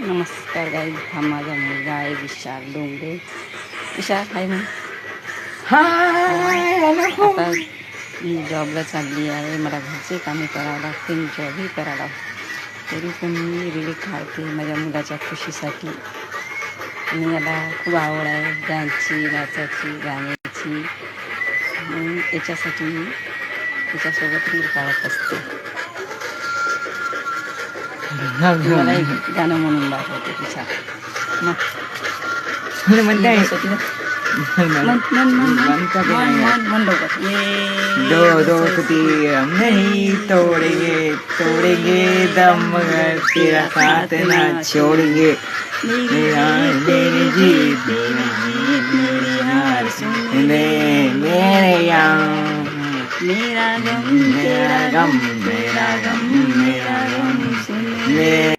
नमस्कार गाई, हा माझा मुलगा आहे विशाल डोंगरे. विशाल आहे मग आता मी जॉबला चालली आहे. मला घरचे कामे करावं लागते, जॉबही करावं लागते. तरी पण मी रिली काढते माझ्या मुलाच्या खुशीसाठी. आणि याला खूप आवड आहे डान्सची, नाचाची, गाण्याची. म्हणून याच्यासाठी मी त्याच्यासोबत रील काढत असते. मला एक गाणं म्हणून दाखवते विशाल. दो दोस्ती हम नहीं तोड़ेंगे तोड़ेंगे दम मगर तेरा साथ ना छोड़ेंगे. मेरा मेरी जीत मेरी हार सुन ले मेरे यार. मेरा गम मेरा गम मेरा गम मेरा गम सुन ले.